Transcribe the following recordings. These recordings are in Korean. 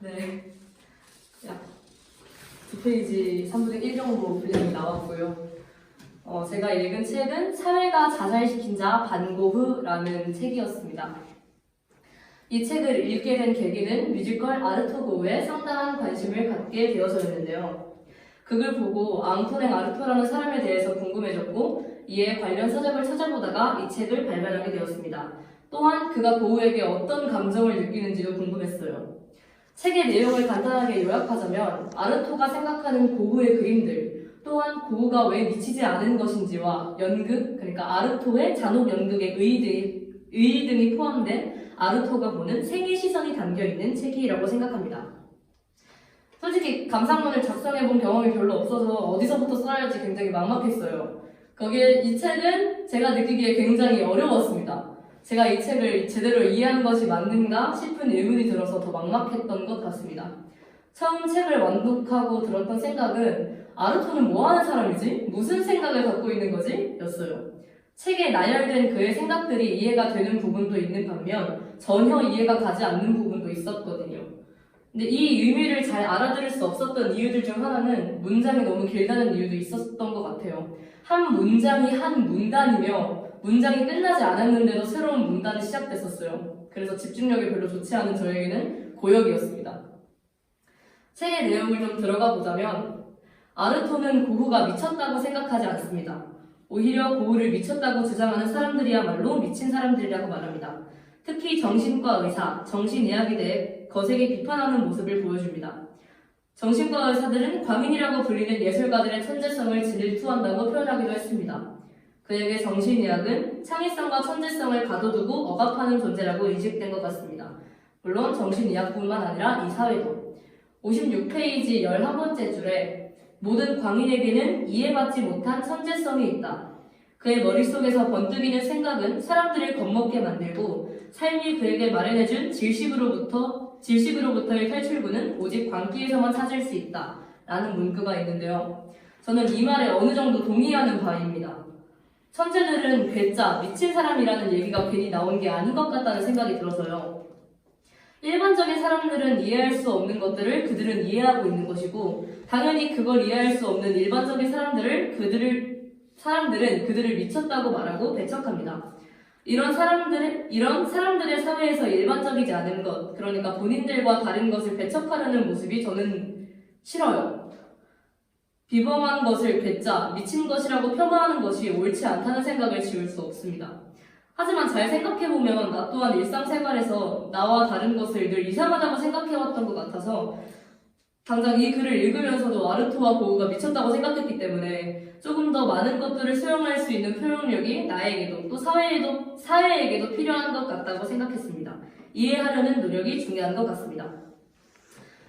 네. 약 2페이지 3분의 1 정도 분량이 나왔고요. 제가 읽은 책은 사회가 자살시킨 자 반고흐라는 책이었습니다. 이 책을 읽게 된 계기는 뮤지컬 아르토고우에 상당한 관심을 갖게 되어서였는데요. 그걸 보고 앙토네 아르토라는 사람에 대해서 궁금해졌고 이에 관련 서적을 찾아보다가 이 책을 발견하게 되었습니다. 또한 그가 고우에게 어떤 감정을 느끼는지도 궁금했어요. 책의 내용을 간단하게 요약하자면 아르토가 생각하는 고우의 그림들, 또한 고우가 왜 미치지 않은 것인지와 연극, 그러니까 아르토의 잔혹 연극의 의의 등이 포함된 아르토가 보는 생의 시선이 담겨있는 책이라고 생각합니다. 솔직히 감상문을 작성해본 경험이 별로 없어서 어디서부터 써야 할지 굉장히 막막했어요. 거기에 이 책은 제가 느끼기에 굉장히 어려웠습니다. 제가 이 책을 제대로 이해한 것이 맞는가 싶은 의문이 들어서 더 막막했던 것 같습니다. 처음 책을 완독하고 들었던 생각은 아르토는 뭐 하는 사람이지? 무슨 생각을 갖고 있는 거지? 였어요. 책에 나열된 그의 생각들이 이해가 되는 부분도 있는 반면 전혀 이해가 가지 않는 부분도 있었거든요. 근데 이 의미를 잘 알아들을 수 없었던 이유들 중 하나는 문장이 너무 길다는 이유도 있었던 것 같아요. 한 문장이 한 문단이며 문장이 끝나지 않았는데도 새로운 문단이 시작됐었어요. 그래서 집중력이 별로 좋지 않은 저에게는 고역이었습니다. 책의 내용을 좀 들어가 보자면 아르토는 고흐가 미쳤다고 생각하지 않습니다. 오히려 고흐를 미쳤다고 주장하는 사람들이야말로 미친 사람들이라고 말합니다. 특히 정신과 의사, 정신의학에 대해 거세게 비판하는 모습을 보여줍니다. 정신과 의사들은 광인이라고 불리는 예술가들의 천재성을 질투한다고 표현하기도 했습니다. 그에게 정신의학은 창의성과 천재성을 가둬두고 억압하는 존재라고 인식된 것 같습니다. 물론 정신의학뿐만 아니라 이 사회도. 56페이지 11번째 줄에 모든 광인에게는 이해받지 못한 천재성이 있다. 그의 머릿속에서 번뜩이는 생각은 사람들을 겁먹게 만들고 삶이 그에게 마련해준 질식으로부터의 탈출구는 오직 광기에서만 찾을 수 있다. 라는 문구가 있는데요. 저는 이 말에 어느 정도 동의하는 바입니다. 천재들은 괴짜, 미친 사람이라는 얘기가 괜히 나온 게 아닌 것 같다는 생각이 들어서요. 일반적인 사람들은 이해할 수 없는 것들을 그들은 이해하고 있는 것이고 당연히 그걸 이해할 수 없는 일반적인 사람들은 그들을 미쳤다고 말하고 배척합니다. 이런 사람들의 사회에서 일반적이지 않은 것, 그러니까 본인들과 다른 것을 배척하려는 모습이 저는 싫어요. 비범한 것을 괴짜, 미친 것이라고 폄하하는 것이 옳지 않다는 생각을 지울 수 없습니다. 하지만 잘 생각해보면 나 또한 일상생활에서 나와 다른 것을 늘 이상하다고 생각해왔던 것 같아서 당장 이 글을 읽으면서도 아르토와 고흐가 미쳤다고 생각했기 때문에 조금 더 많은 것들을 수용할 수 있는 표현력이 나에게도 또 사회에게도 필요한 것 같다고 생각했습니다. 이해하려는 노력이 중요한 것 같습니다.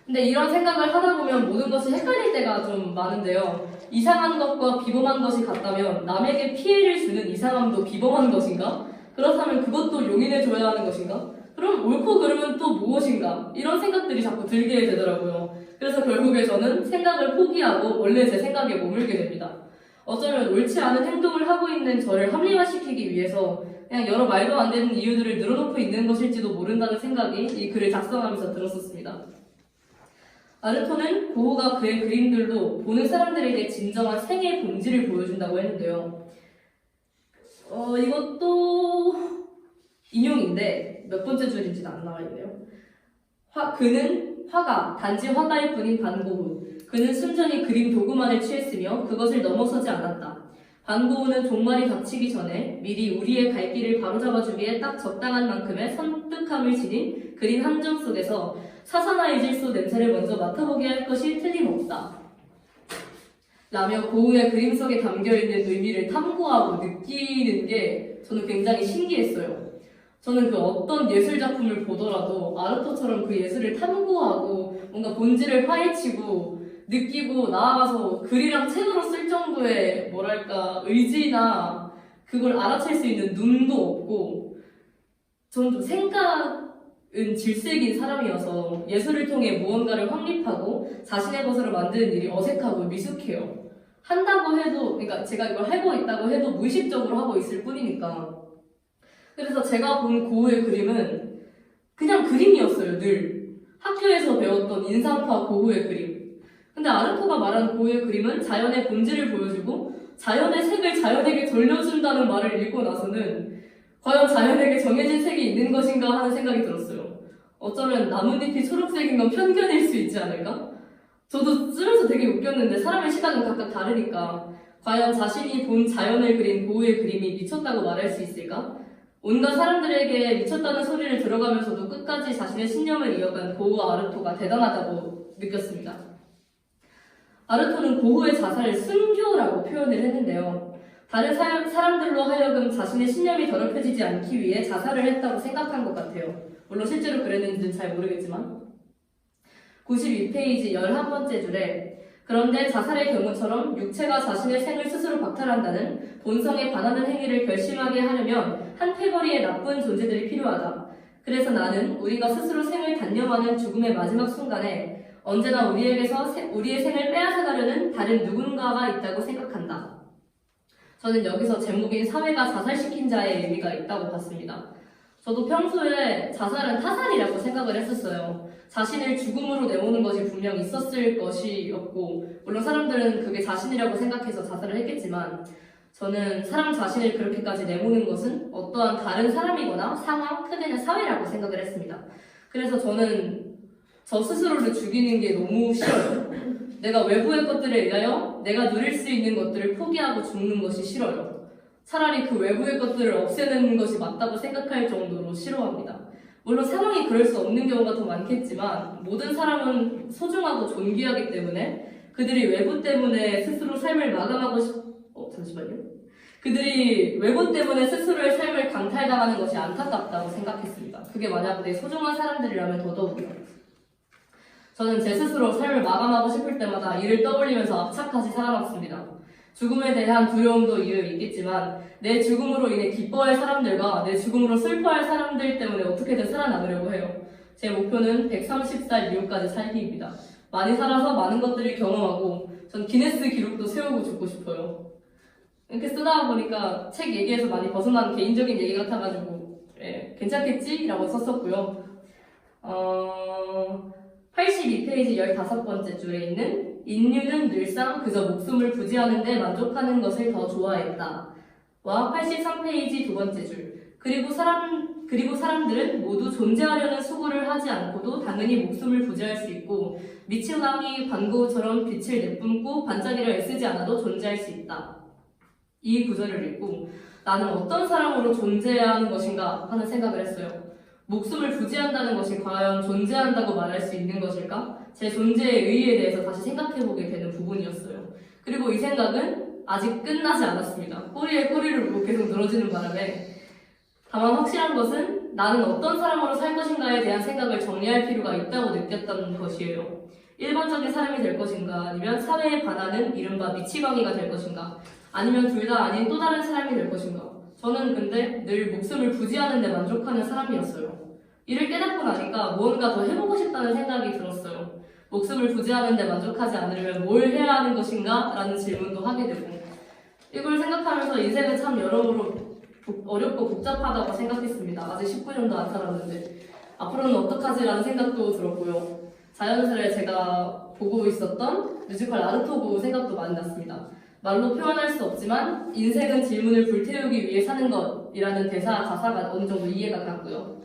근데 이런 생각을 하다 보면 모든 것이 헷갈릴 때가 좀 많은데요. 이상한 것과 비범한 것이 같다면 남에게 피해를 주는 이상함도 비범한 것인가? 그렇다면 그것도 용인해줘야 하는 것인가? 그럼 옳고 그름은 또 무엇인가? 이런 생각들이 자꾸 들게 되더라고요. 그래서 결국에 저는 생각을 포기하고 원래 제 생각에 머물게 됩니다. 어쩌면 옳지 않은 행동을 하고 있는 저를 합리화시키기 위해서 그냥 여러 말도 안 되는 이유들을 늘어놓고 있는 것일지도 모른다는 생각이 이 글을 작성하면서 들었었습니다. 아르토는 고흐가 그의 그림들로 보는 사람들에게 진정한 생의 본질을 보여준다고 했는데요. 이것도 인용인데 몇 번째 줄인지는 안 나와 있네요. 그는 화가, 단지 화가일 뿐인 반고흐. 그는 순전히 그림 도구만을 취했으며 그것을 넘어서지 않았다. 반고흐는 종말이 닥치기 전에 미리 우리의 갈 길을 바로잡아주기에 딱 적당한 만큼의 섬뜩함을 지닌 그림 한 점 속에서 사사나이질소 냄새를 먼저 맡아보게 할 것이 틀림없다. 라며 고흐의 그림 속에 담겨있는 의미를 탐구하고 느끼는 게 저는 굉장히 신기했어요. 저는 그 어떤 예술작품을 보더라도 아르토처럼 그 예술을 탐구하고 뭔가 본질을 파헤치고 느끼고 나아가서 글이랑 책으로 쓸 정도의 뭐랄까 의지나 그걸 알아챌 수 있는 눈도 없고 저는 좀 생각은 질색인 사람이어서 예술을 통해 무언가를 확립하고 자신의 것으로 만드는 일이 어색하고 미숙해요. 한다고 해도, 그러니까 제가 이걸 하고 있다고 해도 무의식적으로 하고 있을 뿐이니까. 그래서 제가 본 고흐의 그림은 그냥 그림이었어요, 늘. 학교에서 배웠던 인상파 고흐의 그림. 근데 아르토가 말한 고흐의 그림은 자연의 본질을 보여주고 자연의 색을 자연에게 돌려준다는 말을 읽고 나서는 과연 자연에게 정해진 색이 있는 것인가 하는 생각이 들었어요. 어쩌면 나뭇잎이 초록색인 건 편견일 수 있지 않을까? 저도 쓰면서 되게 웃겼는데 사람의 시각은 각각 다르니까 과연 자신이 본 자연을 그린 고흐의 그림이 미쳤다고 말할 수 있을까? 온갖 사람들에게 미쳤다는 소리를 들어가면서도 끝까지 자신의 신념을 이어간 고흐 아르토가 대단하다고 느꼈습니다. 아르토는 고흐의 자살을 순교라고 표현을 했는데요. 다른 사람들로 하여금 자신의 신념이 더럽혀지지 않기 위해 자살을 했다고 생각한 것 같아요. 물론 실제로 그랬는지는 잘 모르겠지만 92페이지 11번째 줄에 그런데 자살의 경우처럼 육체가 자신의 생을 스스로 박탈한다는 본성에 반하는 행위를 결심하게 하려면 한 패거리의 나쁜 존재들이 필요하다. 그래서 나는 우리가 스스로 생을 단념하는 죽음의 마지막 순간에 언제나 우리에게서 우리의 생을 빼앗아가려는 다른 누군가가 있다고 생각한다. 저는 여기서 제목인 사회가 자살시킨 자의 의미가 있다고 봤습니다. 저도 평소에 자살은 타살이라고 생각을 했었어요. 자신을 죽음으로 내모는 것이 분명 있었을 것이었고 물론 사람들은 그게 자신이라고 생각해서 자살을 했겠지만 저는 사람 자신을 그렇게까지 내모는 것은 어떠한 다른 사람이거나 상황, 크게는 사회라고 생각을 했습니다. 그래서 저는 저 스스로를 죽이는 게 너무 싫어요. 내가 외부의 것들에 의하여 내가 누릴 수 있는 것들을 포기하고 죽는 것이 싫어요. 차라리 그 외부의 것들을 없애는 것이 맞다고 생각할 정도로 싫어합니다. 물론 상황이 그럴 수 없는 경우가 더 많겠지만 모든 사람은 소중하고 존귀하기 때문에 그들이 외부 때문에 스스로 삶을 마감하고 그들이 외부 때문에 스스로의 삶을 강탈당하는 것이 안타깝다고 생각했습니다. 그게 만약 내 소중한 사람들이라면 더더욱이요. 저는 제 스스로 삶을 마감하고 싶을 때마다 이를 떠올리면서 악착같이 살아왔습니다. 죽음에 대한 두려움도 있겠지만 내 죽음으로 인해 기뻐할 사람들과 내 죽음으로 슬퍼할 사람들 때문에 어떻게든 살아남으려고 해요. 제 목표는 130살 이후까지 살기입니다. 많이 살아서 많은 것들을 경험하고 전 기네스 기록도 세우고 죽고 싶어요. 이렇게 쓰다 보니까 책 얘기에서 많이 벗어난 개인적인 얘기 같아가지고 괜찮겠지? 라고 썼었고요. 82페이지 15번째 줄에 있는 인류는 늘상 그저 목숨을 부지하는 데 만족하는 것을 더 좋아했다. 와 83페이지 두 번째 줄. 그리고 사람들은 모두 존재하려는 수고를 하지 않고도 당연히 목숨을 부지할 수 있고 미칠랑이 반고우처럼 빛을 내뿜고 반짝이를 애쓰지 않아도 존재할 수 있다. 이 구절을 읽고 나는 어떤 사람으로 존재해야 하는 것인가 하는 생각을 했어요. 목숨을 부지한다는 것이 과연 존재한다고 말할 수 있는 것일까? 제 존재의 의의에 대해서 다시 생각해보게 되는 부분이었어요. 그리고 이 생각은 아직 끝나지 않았습니다. 꼬리에 꼬리를 물고 계속 늘어지는 바람에 다만 확실한 것은 나는 어떤 사람으로 살 것인가에 대한 생각을 정리할 필요가 있다고 느꼈던 것이에요. 일반적인 사람이 될 것인가 아니면 사회에 반하는 이른바 미치광이가 될 것인가 아니면 둘 다 아닌 또 다른 사람이 될 것인가. 저는 근데 늘 목숨을 부지하는 데 만족하는 사람이었어요. 이를 깨닫고 나니까 무언가 더 해보고 싶다는 생각이 들었어요. 목숨을 부지하는 데 만족하지 않으려면 뭘 해야 하는 것인가? 라는 질문도 하게 되고 이걸 생각하면서 인생은 참 여러모로 어렵고 복잡하다고 생각했습니다. 아직 19년도 안 살았는데 앞으로는 어떡하지? 라는 생각도 들었고요. 자연스레 제가 보고 있었던 뮤지컬 아르토 보고 생각도 많이 났습니다. 말로 표현할 수 없지만 인생은 질문을 불태우기 위해 사는 것이라는 가사가 어느 정도 이해가 갔고요.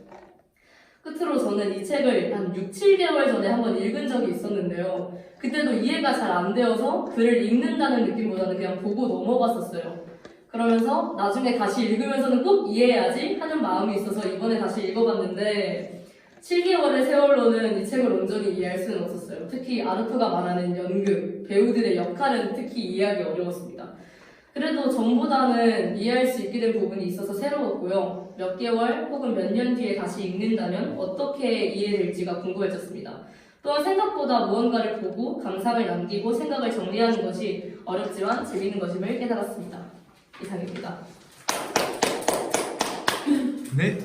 끝으로 저는 이 책을 한 6, 7개월 전에 한번 읽은 적이 있었는데요. 그때도 이해가 잘 안 되어서 글을 읽는다는 느낌보다는 그냥 보고 넘어갔었어요. 그러면서 나중에 다시 읽으면서는 꼭 이해해야지 하는 마음이 있어서 이번에 다시 읽어봤는데 7개월의 세월로는 이 책을 온전히 이해할 수는 없었어요. 특히 아르토가 말하는 연극, 배우들의 역할은 특히 이해하기 어려웠습니다. 그래도 전보다는 이해할 수 있게 된 부분이 있어서 새로웠고요. 몇 개월 혹은 몇 년 뒤에 다시 읽는다면 어떻게 이해될지가 궁금해졌습니다. 또한 생각보다 무언가를 보고 감상을 남기고 생각을 정리하는 것이 어렵지만 재미있는 것임을 깨달았습니다. 이상입니다. 네.